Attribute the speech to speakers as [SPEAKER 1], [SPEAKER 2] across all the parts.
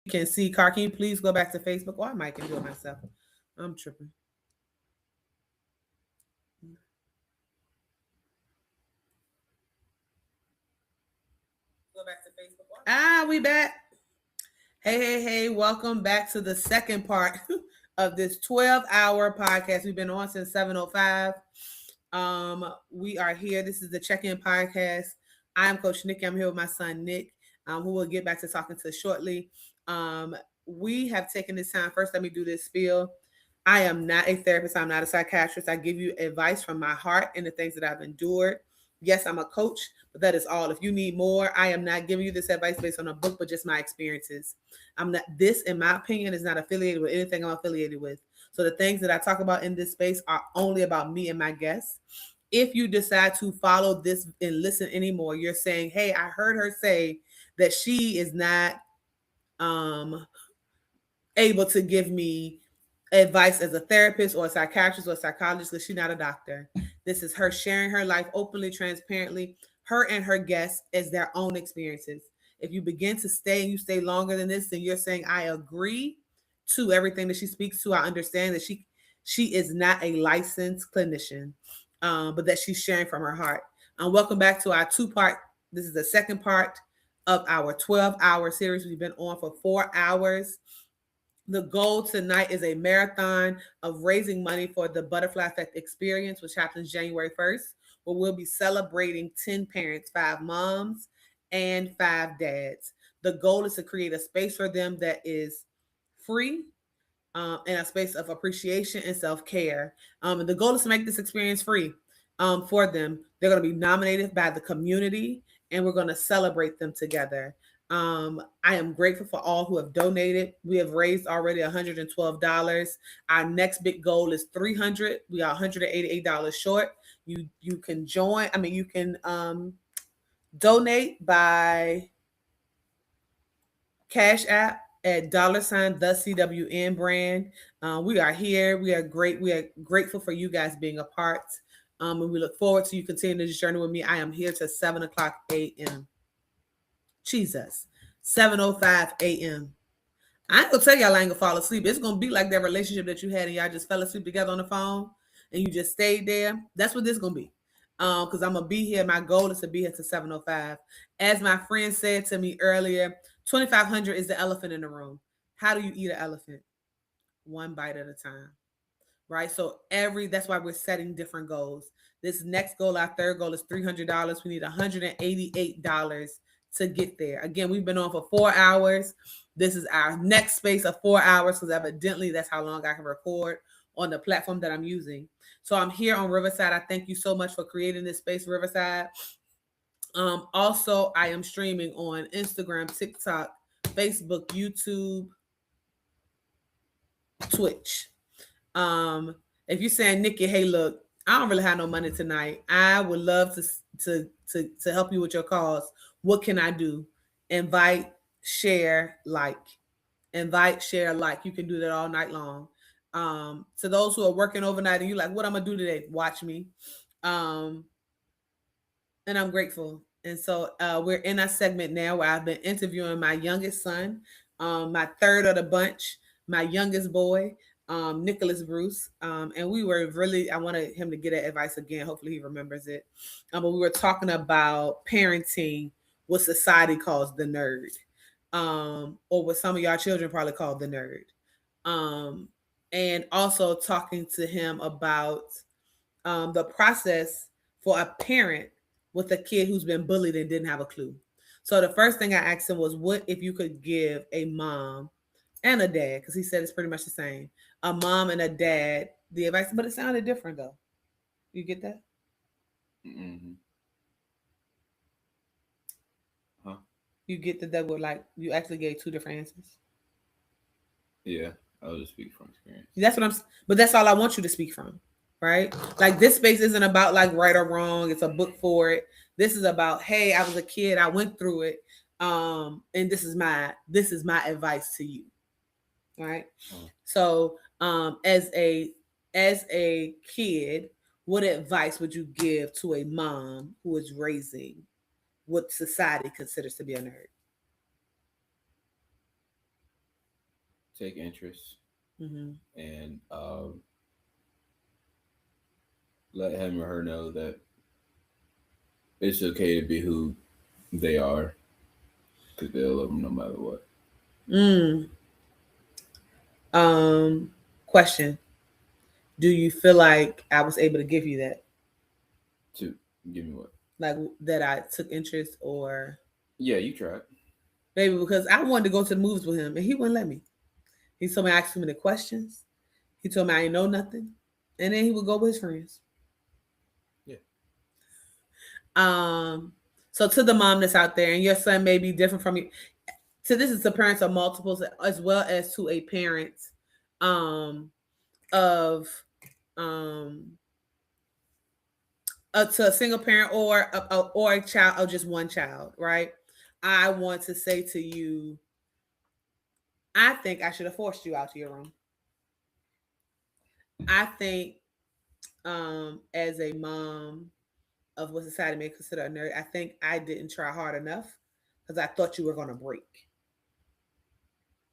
[SPEAKER 1] can see. Car, can you please go back to Facebook? Or I might can do it myself. I'm tripping. Go back to Facebook. We back. Hey. Welcome back to the second part of this 12-hour podcast. We've been on since 7:05. We are here. This is the check-in podcast. I'm Coach Nikki. I'm here with my son Nick, who we'll get back to talking to shortly. We have taken this time. First, let me do this spiel. I am not a therapist. I'm not a psychiatrist. I give you advice from my heart and the things that I've endured. Yes, I'm a coach, but that is all. If you need more, I am not giving you this advice based on a book, but just my experiences. I'm not. This, in my opinion, is not affiliated with anything I'm affiliated with. So the things that I talk about in this space are only about me and my guests. If you decide to follow this and listen anymore, you're saying, "Hey, I heard her say that she is not able to give me advice as a therapist or a psychiatrist or a psychologist because she's not a doctor. This is her sharing her life openly, transparently, her and her guests as their own experiences. If you begin to stay and you stay longer than this, then you're saying, I agree to everything that she speaks to. I understand that she is not a licensed clinician, but that she's sharing from her heart. Welcome back to our two-part. This is the second part of our 12-hour series. We've been on for 4 hours. The goal tonight is a marathon of raising money for the Butterfly Effect Experience, which happens January 1st, where we'll be celebrating 10 parents, 5 moms, and 5 dads. The goal is to create a space for them that is free and a space of appreciation and self-care. And the goal is to make this experience free for them. They're going to be nominated by the community, and we're going to celebrate them together. I am grateful for all who have donated. We have raised already $112. Our next big goal is $300. We are $188 short. You can join. I mean, you can donate by Cash App at $ the CWN brand. We are here. We are great. We are grateful for you guys being a part. And we look forward to you continuing this journey with me. I am here till 7:00 a.m. Jesus, 7:05 a.m. I ain't gonna tell y'all I ain't gonna fall asleep. It's gonna be like that relationship that you had and y'all just fell asleep together on the phone and you just stayed there. That's what this gonna be. Because I'm gonna be here. My goal is to be here to 7:05. As my friend said to me earlier, 2,500 is the elephant in the room. How do you eat an elephant? One bite at a time. Right? So that's why we're setting different goals. This next goal, our third goal, is $300. We need $188 to get there. Again, we've been on for 4 hours. This is our next space of 4 hours because evidently that's how long I can record on the platform that I'm using. So I'm here on Riverside. I thank you so much for creating this space, Riverside. Also, I am streaming on Instagram, TikTok, Facebook, YouTube, Twitch. If you're saying, Nikki, hey, look, I don't really have no money tonight. I would love to help you with your cause. What can I do? Invite, share, like. Invite, share, like. You can do that all night long. To those who are working overnight and you're like, what I'm gonna do today? Watch me. And I'm grateful. And so we're in a segment now where I've been interviewing my youngest son, my third of the bunch, my youngest boy, Nicholas Bruce. And we were I wanted him to get that advice again. Hopefully he remembers it. But we were talking about parenting, what society calls the nerd, or what some of y'all children probably call the nerd. And also talking to him about the process for a parent with a kid who's been bullied and didn't have a clue. So the first thing I asked him was, what if you could give a mom and a dad, because he said it's pretty much the same, a mom and a dad the advice, but it sounded different though. You get that?
[SPEAKER 2] Mm-hmm. Huh?
[SPEAKER 1] You get that were like you actually gave two different answers.
[SPEAKER 2] Yeah, I'll just speak from experience.
[SPEAKER 1] That's what but that's all I want you to speak from, right? Like this space isn't about like right or wrong. It's a book for it. This is about, hey, I was a kid, I went through it, and this is my advice to you, right? So, as a kid, what advice would you give to a mom who is raising what society considers to be a nerd?
[SPEAKER 2] take interest
[SPEAKER 1] Mm-hmm.
[SPEAKER 2] and let him or her know that it's okay to be who they are because they'll love them no matter what.
[SPEAKER 1] Question: do you feel like I was able to give you that,
[SPEAKER 2] To give me what?
[SPEAKER 1] like that I took interest, or
[SPEAKER 2] Yeah, you tried.
[SPEAKER 1] maybe because I wanted to go to the movies with him and he wouldn't let me. He told me I asked too many questions. He told me I ain't know nothing, and then he would go with his friends.
[SPEAKER 2] Yeah.
[SPEAKER 1] Um, so to the mom that's out there, and your son may be different from you. So this is to parents of multiples, as well as to a parent, um, of, um, to a single parent or a child of just one child, right? I want to say to you, I think I should have forced you out to your room. I think, as a mom of what society may consider a nerd, I think I didn't try hard enough because I thought you were going to break.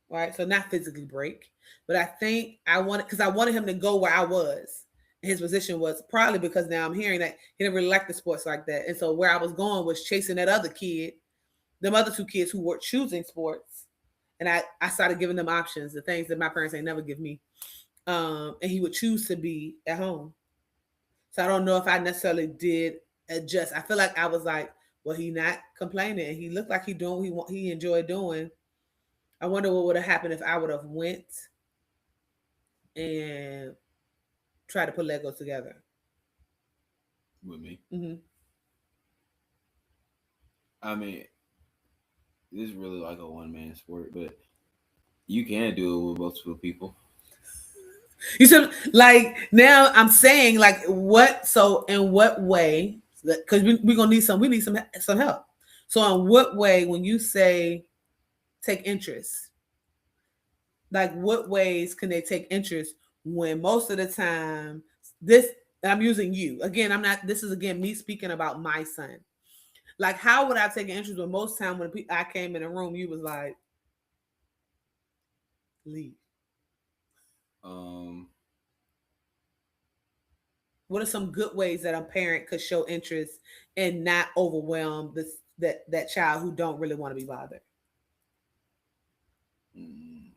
[SPEAKER 1] Right, so not physically break, but I think I wanted him to go where I was. His position was probably because now I'm hearing that he didn't really like the sports like that, and so where I was going was chasing that other kid, them other two kids who were choosing sports, and I started giving them options, the things that my parents ain't never give me, and he would choose to be at home. So I don't know if I necessarily did adjust. I feel like I was like, well, he not complaining, and he looked like he doing what he enjoyed doing. I wonder what would have happened if I would have went and tried to put Legos together.
[SPEAKER 2] With me.
[SPEAKER 1] Mm-hmm.
[SPEAKER 2] I mean, this is really like a one man sport, but you can do it with multiple people.
[SPEAKER 1] You said, like, now I'm saying, like, what? So in what way? Because we're gonna need some. We need some help. So in what way, when you say take interest, like what ways can they take interest when most of the time this? I'm using you again. I'm not. This is again me speaking about my son. Like, how would I take an interest when most time when I came in a room, you was like, leave.
[SPEAKER 2] Um,
[SPEAKER 1] What are some good ways that a parent could show interest and not overwhelm that child who don't really want to be bothered?
[SPEAKER 2] mm,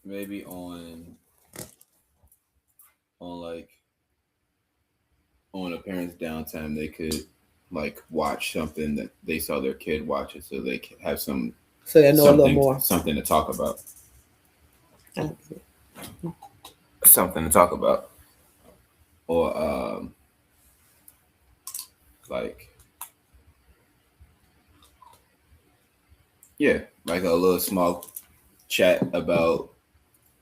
[SPEAKER 2] maybe on like on a parent's downtime, they could like watch something that they saw their kid watching, so they can have
[SPEAKER 1] So they know a little more.
[SPEAKER 2] something to talk about. Something to talk about, or like yeah, like a little small chat about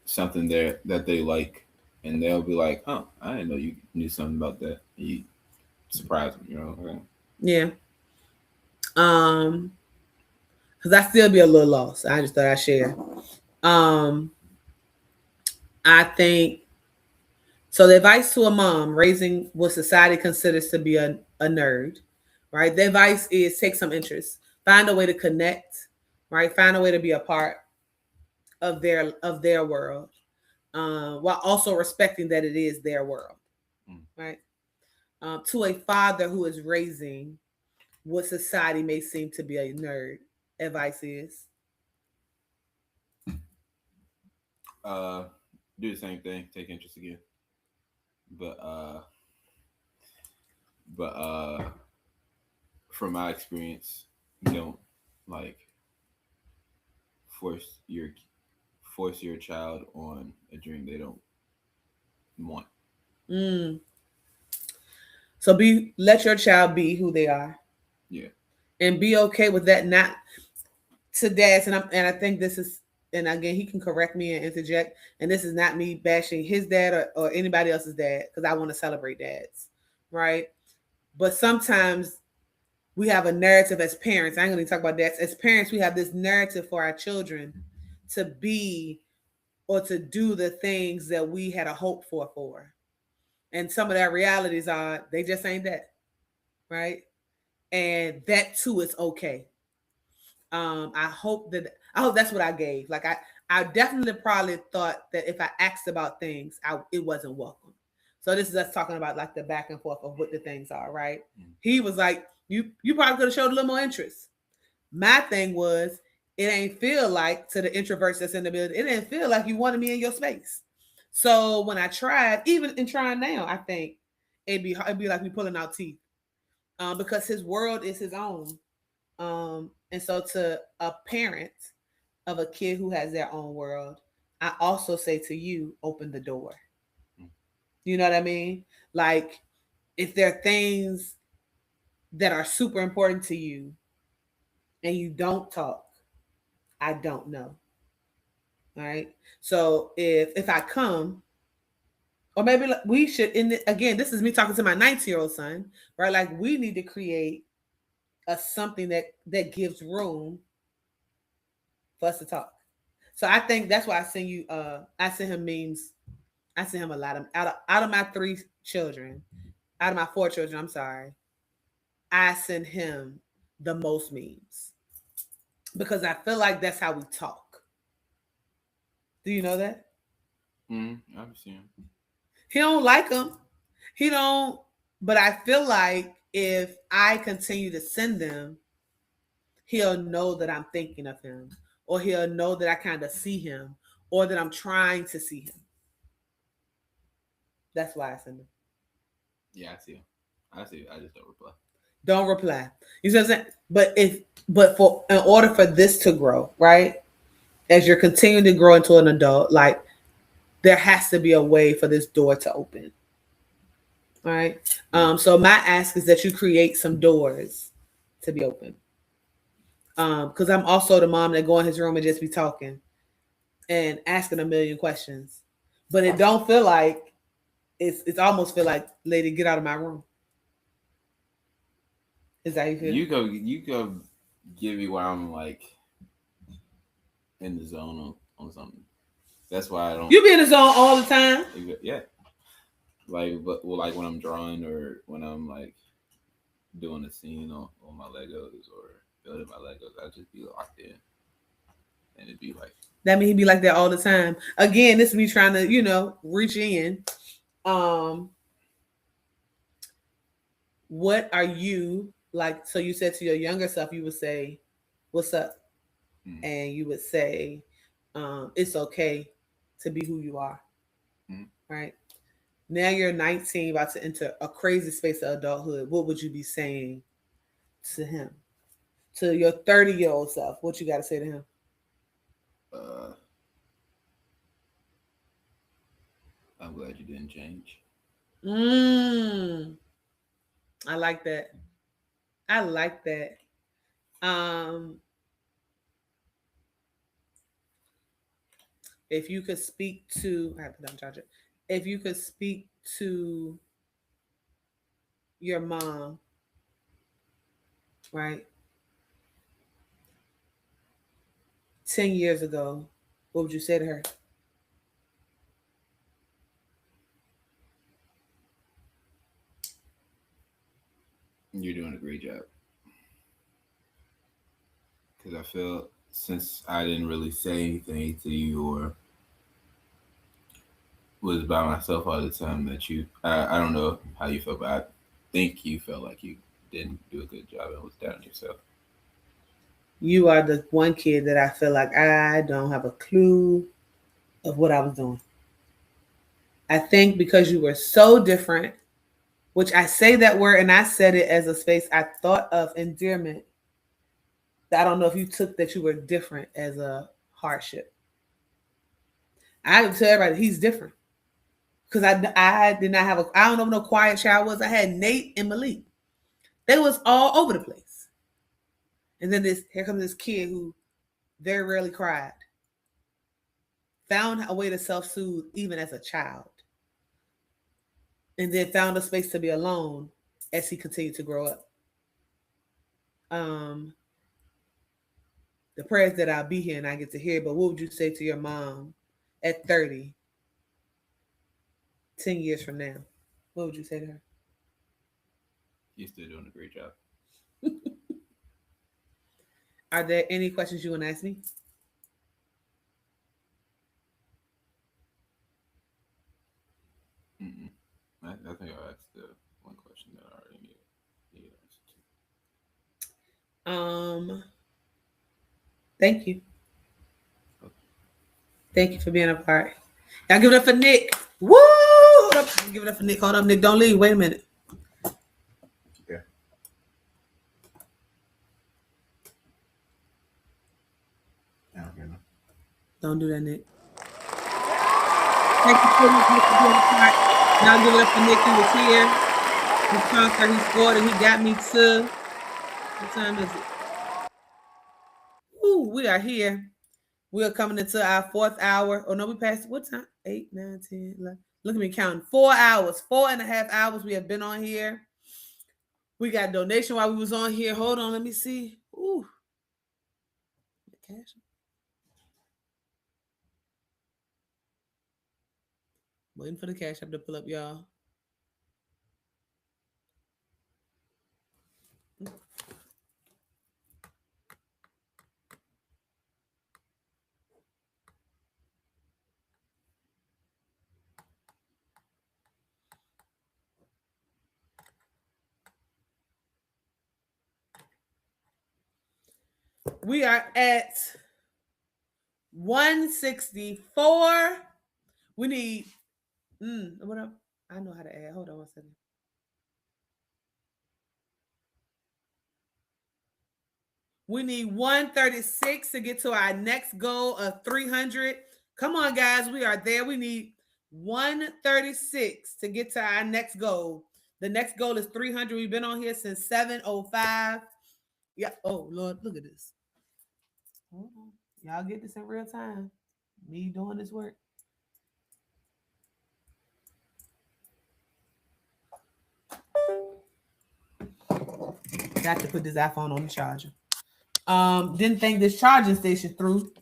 [SPEAKER 2] something there that they like, and they'll be like, "Oh, I didn't know you knew something about that." And you surprise them, you know.
[SPEAKER 1] Yeah. Because I still be a little lost. I just thought I'd share. Um, I think so. The advice to a mom raising what society considers to be a nerd, right? The advice is take some interest, find a way to connect, right? Find a way to be a part of their world, while also respecting that it is their world,
[SPEAKER 2] Mm.
[SPEAKER 1] right? To a father who is raising what society may seem to be a nerd, advice is
[SPEAKER 2] Uh, do the same thing, take interest again, but but from my experience, don't like force your force your child on a dream they don't want.
[SPEAKER 1] mm. So let your child be who they are,
[SPEAKER 2] Yeah.
[SPEAKER 1] and be okay with that. Not to dads, and I think this is, and again he can correct me and interject. And this is not me bashing his dad or anybody else's dad because I want to celebrate dads, right? But sometimes we have a narrative as parents. I ain't gonna talk about dads. As parents, we have this narrative for our children to be or to do the things that we had a hope for. And some of that realities are they just ain't that, right? And that too is okay. I hope that's what I gave. Like I definitely probably thought that if I asked about things, it wasn't welcome. So this is us talking about like the back and forth of what the things are, right?
[SPEAKER 2] Mm.
[SPEAKER 1] He was like, you probably could have showed a little more interest. My thing was, it ain't feel like, to the introverts that's in the building, it didn't feel like you wanted me in your space. So when I tried, even in trying now, I think it'd be like me pulling out teeth, because his world is his own. And so to a parent of a kid who has their own world, I also say to you, open the door.
[SPEAKER 2] Mm.
[SPEAKER 1] You know what I mean? Like, if there are things that are super important to you and you don't talk, I don't know. All right. So if I come, or maybe we should, again, this is me talking to my 19-year-old son, right? Like, we need to create a something that gives room for us to talk. So I think that's why I send him memes. I send him a lot of out of my three children, out of my four children, I'm sorry. I send him the most memes because I feel like that's how we talk. Do you know that?
[SPEAKER 2] I've seen.
[SPEAKER 1] He don't like them. He don't, but I feel like if I continue to send them, he'll know that I'm thinking of him, or he'll know that I kind of see him, or that I'm trying to see him. That's why I send them.
[SPEAKER 2] Yeah, I see him. I see. I just don't reply.
[SPEAKER 1] Don't reply. You see what I'm saying? But for in order for this to grow, right? As you're continuing to grow into an adult, like, there has to be a way for this door to open. All right. So my ask is that you create some doors to be open. Because I'm also the mom that go in his room and just be talking and asking a million questions. But it don't feel like it's almost feel like, lady, get out of my room. Is that how you feel?
[SPEAKER 2] You go give me where I'm like in the zone on something. That's why I don't.
[SPEAKER 1] You be in the zone all the time.
[SPEAKER 2] Yeah, like but well, like when I'm drawing or when I'm like doing a scene on my Legos or building my Legos, I just be locked in, and it'd be like,
[SPEAKER 1] That mean he be like that all the time. Again, this is me trying to, reach in. Um, what are you like? So you said to your younger self, you would say, "What's up?"
[SPEAKER 2] mm,
[SPEAKER 1] And you would say, "It's okay to be who you are."
[SPEAKER 2] mm.
[SPEAKER 1] Right now, you're 19, about to enter a crazy space of adulthood. What would you be saying to him? To your 30-year-old self, what you got to say to him?
[SPEAKER 2] uh, I'm glad you didn't change.
[SPEAKER 1] Mm, I like that. I like that. Um, if you could speak to, I have to charge it. If you could speak to your mom, right, 10 years ago, what would you say to her?
[SPEAKER 2] You're doing a great job because I feel since I didn't really say anything to you or was by myself all the time that I don't know how you felt, but I think you felt like you didn't do a good job and was down on yourself.
[SPEAKER 1] You are the one kid that I feel like I don't have a clue of what I was doing. I think because you were so different, which I say that word and I said it as a space I thought of endearment. I don't know if you took that you were different as a hardship. I would tell everybody he's different because I did not have I don't know what no quiet child was. I had Nate and Malik. They was all over the place. And then here comes this kid who very rarely cried, found a way to self-soothe even as a child, and then found a space to be alone as he continued to grow up. Um, the prayers that I'll be here and I get to hear, but what would you say to your mom at 30, 10 years from now? What would you say to her?
[SPEAKER 2] You're still doing a great job.
[SPEAKER 1] Are there any questions you want to ask me?
[SPEAKER 2] I think I asked the one question that I already need an answer
[SPEAKER 1] Um, thank you. Thank you for being a part. Y'all give it up for Nick. Woo! Hold up. Give it up for Nick. Hold up, Nick. Don't leave. Wait a minute.
[SPEAKER 2] Yeah.
[SPEAKER 1] Don't do that, Nick. Thank you so much, Nick, for being a part. Now give it up for Nick. He was here. He conquered. He scored, and he got me to. What time is it? Woo! We are here. We are coming into our 4th hour. Oh no, we passed what time? 8, 9, 10, 11. Look at me counting. 4 hours, 4.5 hours we have been on here. We got donation while we was on here. Hold on, let me see. Ooh. Cash. Waiting for the cash app to pull up, y'all. We are at 164. We need what up? I know how to add. Hold on one second. We need 136 to get to our next goal of 300. Come on, guys. We are there. We need 136 to get to our next goal. The next goal is 300. We've been on here since 7:05. Yeah. Oh, Lord, look at this. Hold on. Y'all get this in real time. Me doing this work. Got to put this iPhone on the charger. Didn't think this charging station through.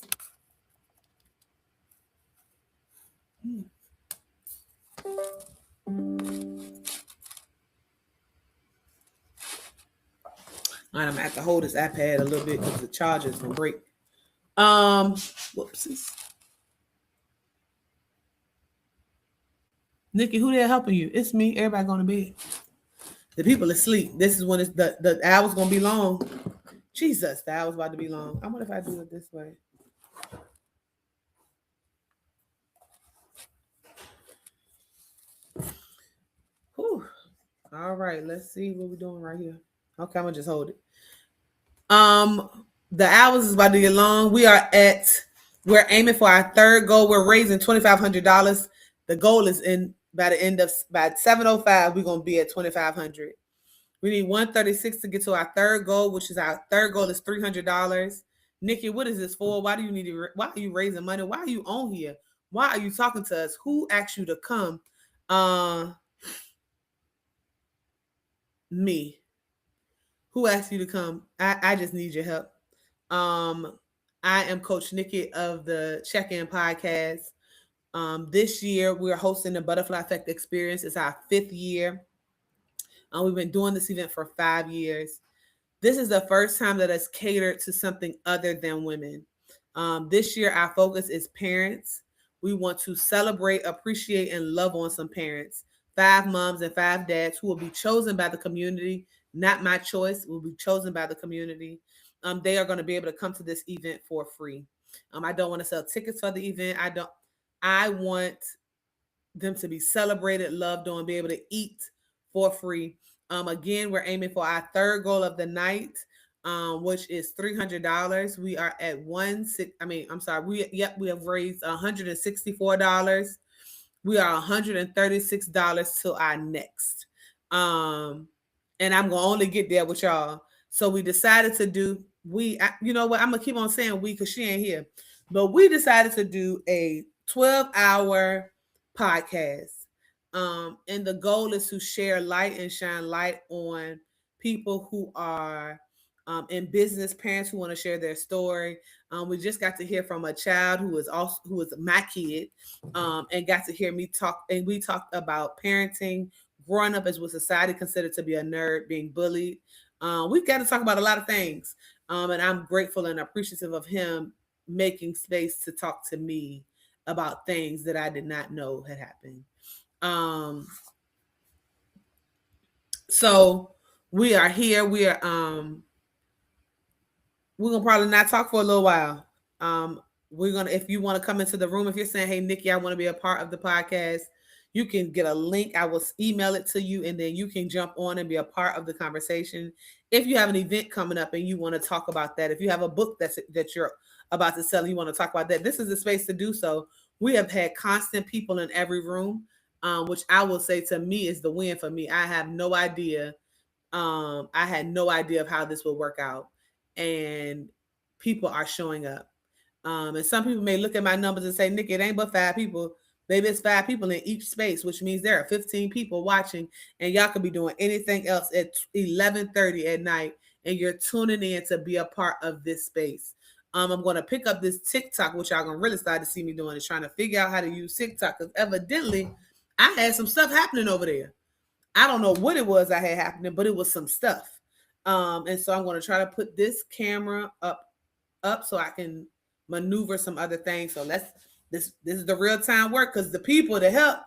[SPEAKER 1] All right, I'm gonna have to hold this iPad a little bit because the charger's gonna break. Whoopsies. Nikki, who there helping you? It's me. Everybody going to bed. The people asleep. This is when it's the hour's gonna be long. Jesus, the hour's about to be long. I wonder if I do it this way. Whew. All right, let's see what we're doing right here. Okay, I'm gonna just hold it. The hours is about to get long. We're aiming for our 3rd goal. We're raising $2,500. The goal is by 7:05, we're gonna be at 2,500. We need 136 to get to our 3rd goal, which is our 3rd goal is $300. Nikki, what is this for? Why do you need to? Why are you raising money? Why are you on here? Why are you talking to us? Who asked you to come? Me. Who asked you to come? I just need your help. I am Coach Nikki of the Check-In Podcast. This year we're hosting the Butterfly Effect Experience. It's our 5th year. We've been doing this event for 5 years. This is the first time that it's catered to something other than women. This year, our focus is parents. We want to celebrate, appreciate, and love on some parents. 5 moms and 5 dads who will be chosen by the community. Not my choice, will be chosen by the community. They are going to be able to come to this event for free. I don't want to sell tickets for the event. I want them to be celebrated, loved on, be able to eat for free. Again, we're aiming for our 3rd goal of the night, which is $300. We are at we have raised $164. We are $136 till our next. And I'm gonna only get there with y'all. So we decided to do you know what? I'm gonna keep on saying we because she ain't here, but we decided to do a 12-hour podcast. And the goal is to share light and shine light on people who are in business, parents who want to share their story. We just got to hear from a child who is my kid, and got to hear me talk. And we talked about parenting, growing up as what society considered to be a nerd, being bullied. We've got to talk about a lot of things. And I'm grateful and appreciative of him making space to talk to me about things that I did not know had happened. So we are here. We're gonna probably not talk for a little while. We're gonna, if you want to come into the room, if you're saying, "Hey, Nikki, I want to be a part of the podcast," you can get a link. I will email it to you, and then you can jump on and be a part of the conversation. If you have an event coming up and you want to talk about that, if you have a book that you're about to sell and you want to talk about that, this is the space to do so. We have had constant people in every room, which I will say to me is the win for me. I have no idea. I had no idea of how this would work out, and people are showing up. And some people may look at my numbers and say, "Nick, it ain't but 5 people." Maybe it's 5 people in each space, which means there are 15 people watching, and y'all could be doing anything else at 11:30 at night, and you're tuning in to be a part of this space. I'm going to pick up this TikTok, which y'all going to really start to see me doing, is trying to figure out how to use TikTok, because evidently I had some stuff happening over there. I don't know what it was I had happening, but it was some stuff. And so I'm going to try to put this camera up so I can maneuver some other things. So this is the real time work, because the people to help,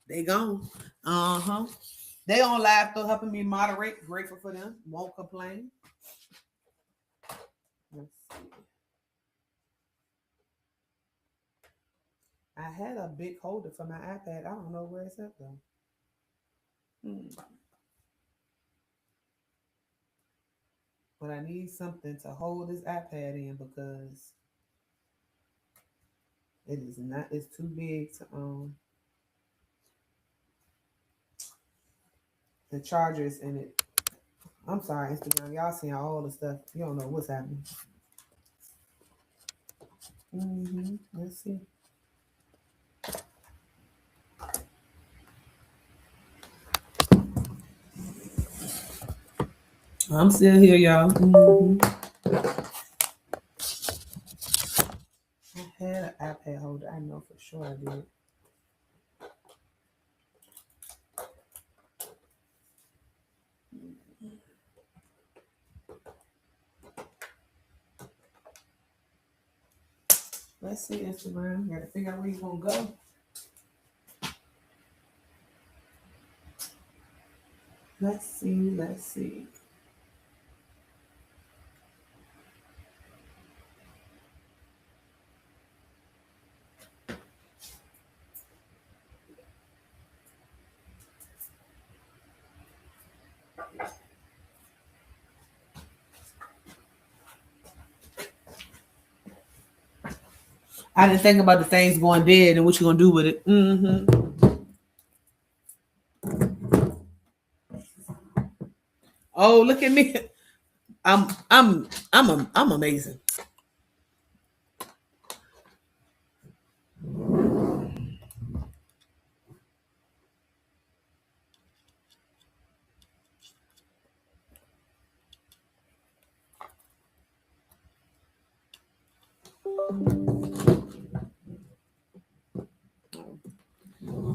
[SPEAKER 1] they gone. They on live still helping me moderate. Grateful for them. Won't complain. Let's see. I had a big holder for my iPad. I don't know where it's at though. But I need something to hold this iPad in, because it is not, it's too big to the chargers in it. I'm sorry, Instagram. Y'all seeing all the stuff. You don't know what's happening. Let's see. I'm still here, y'all. I had an iPad holder. I know for sure I did. Let's see, Instagram. Gotta figure out where you gonna go. Let's see. I didn't think about the things going dead and what you're gonna do with it. Oh, look at me. I'm amazing.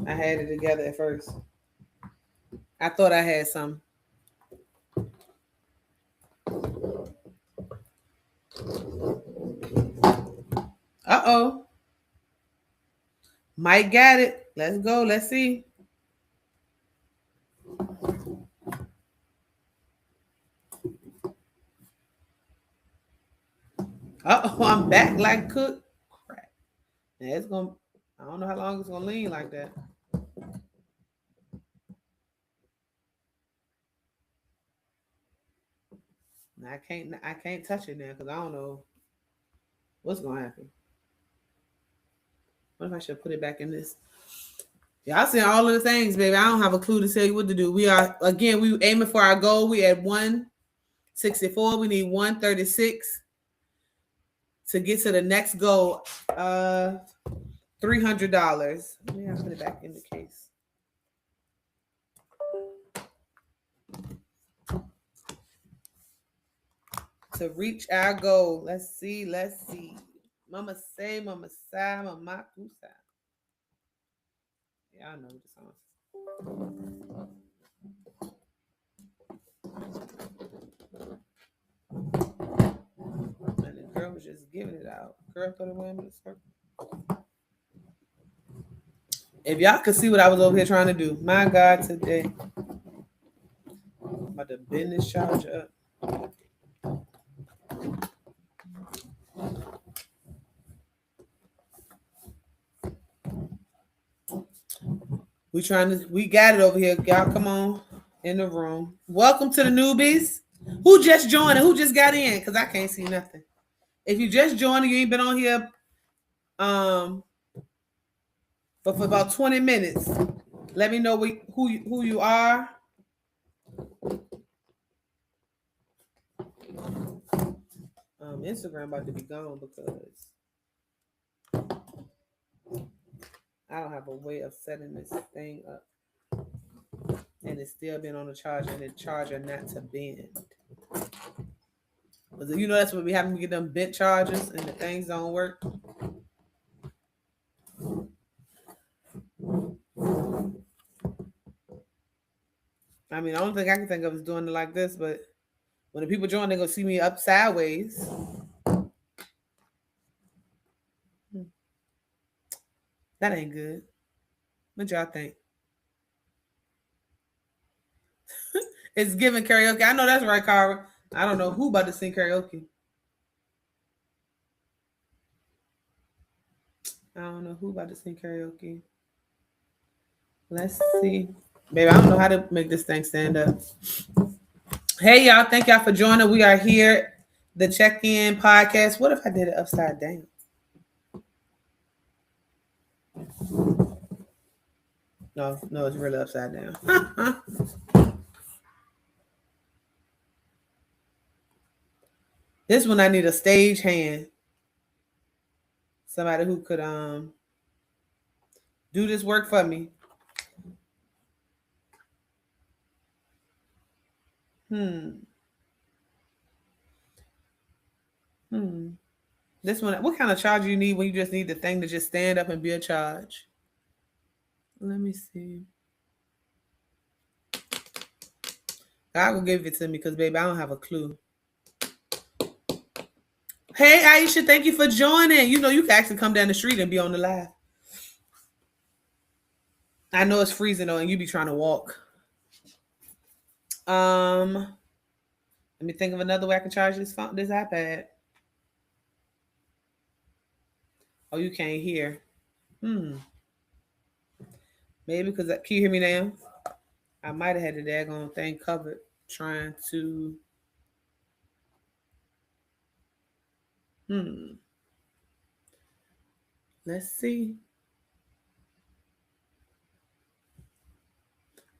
[SPEAKER 1] I had it together at first. I thought I had some. Uh-oh. Mike got it. Let's go. Let's see. Uh-oh, I'm back like cook. Crap. Yeah, it's gonna, I don't know how long it's gonna lean like that. I can't touch it now because I don't know what's gonna happen. What if I should put it back in this? Y'all seeing all of the things, baby. I don't have a clue to tell you what to do. We aiming for our goal. We at 164. We need 136 to get to the next goal. $300. Let me put it back in the case. To reach our goal. Let's see. Mama say, Mama sa, Mama kusa. Yeah, I know the song. Girl was just giving it out. Girl thought it went in the circle. If y'all could see what I was over here trying to do, my God, today. I'm about to bend this charger up. We got it over here. Y'all come on in the room. Welcome to the newbies. Who just joined and who just got in? Because I can't see nothing. If you just joined and you ain't been on here for about 20 minutes, let me know who you are. Instagram about to be gone because I don't have a way of setting this thing up. And it's still been on the charger and the charger not to bend. You know that's what we have to get them bent chargers and the things don't work. I mean, the only thing I can think of is doing it like this, but when the people join, they're gonna see me up sideways. That ain't good. What y'all think? It's giving karaoke. I know that's right, Cara. I don't know who about to sing karaoke. I don't know who about to sing karaoke. Let's see. Baby, I don't know how to make this thing stand up. Hey, y'all. Thank y'all for joining. We are here, the Check-In Podcast. What if I did it upside down? No, it's really upside down. This one I need a stage hand. Somebody who could do this work for me. This one, what kind of charge you need when you just need the thing to just stand up and be a charge? Let me see. God will give it to me because, baby, I don't have a clue. Hey, Aisha, thank you for joining. You know, you can actually come down the street and be on the live. I know it's freezing, though, and you be trying to walk. Let me think of another way I can charge this iPad. Oh, you can't hear. Maybe because, can you hear me now? I might have had the daggone thing covered trying to. Let's see.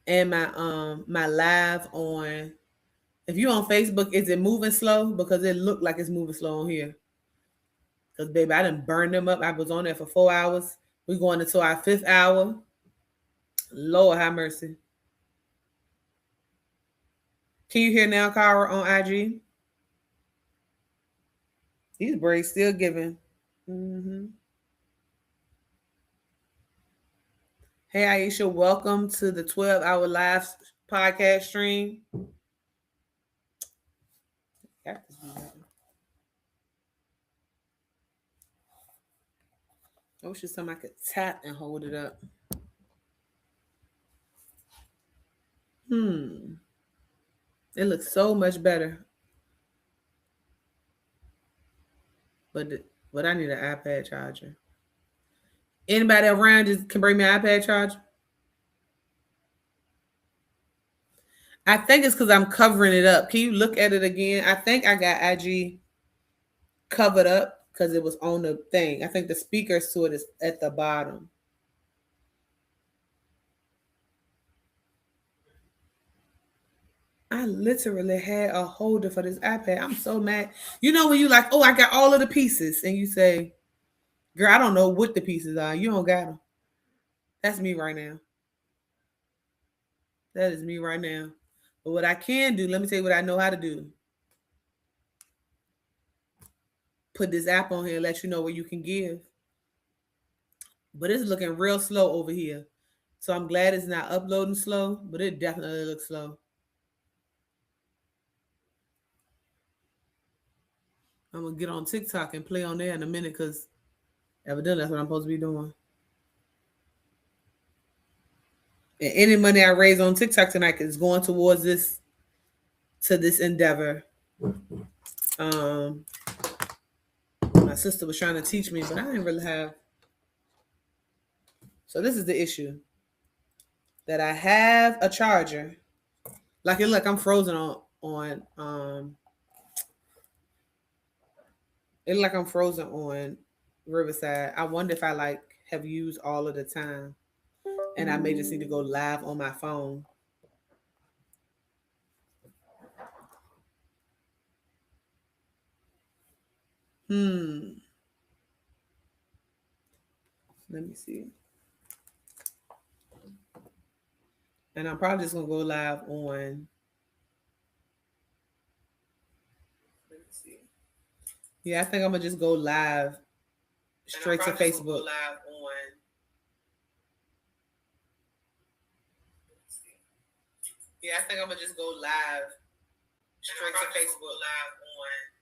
[SPEAKER 1] And my live on, if you on Facebook, is it moving slow? Because it looked like it's moving slow on here. Because, baby, I done burned them up. I was on there for 4 hours. We're going into our 5th hour. Lord have mercy. Can you hear now, Cara, on IG? These braids still giving. Hey, Aisha, welcome to the 12-hour live podcast stream. I wish somebody could tap and hold it up. It looks so much better. But I need an iPad charger. Anybody around just can bring me an iPad charger? I think it's because I'm covering it up. Can you look at it again? I think I got IG covered up because it was on the thing. I think the speakers to it is at the bottom. I literally had a holder for this iPad. I'm so mad. You know when you like, oh, I got all of the pieces, and you say, girl, I don't know what the pieces are. You don't got them. That's me right now. That is me right now. But what I can do, let me tell you what I know how to do. Put this app on here and let you know where you can give. But it's looking real slow over here. So I'm glad it's not uploading slow, but it definitely looks slow. I'm gonna get on TikTok and play on there in a minute because evidently that's what I'm supposed to be doing. And any money I raise on TikTok tonight is going towards this endeavor. My sister was trying to teach me, but I didn't really have. So this is the issue. That I have a charger. Like I'm frozen on it look like I'm frozen on Riverside. I wonder if I have used all of the time. And I may just need to go live on my phone. Let me see. And I'm probably just gonna go live on. Let me see. Yeah, I think I'm gonna just go live straight to Facebook. Go live on. Yeah, I think I'm gonna just go live straight to Facebook. Live on.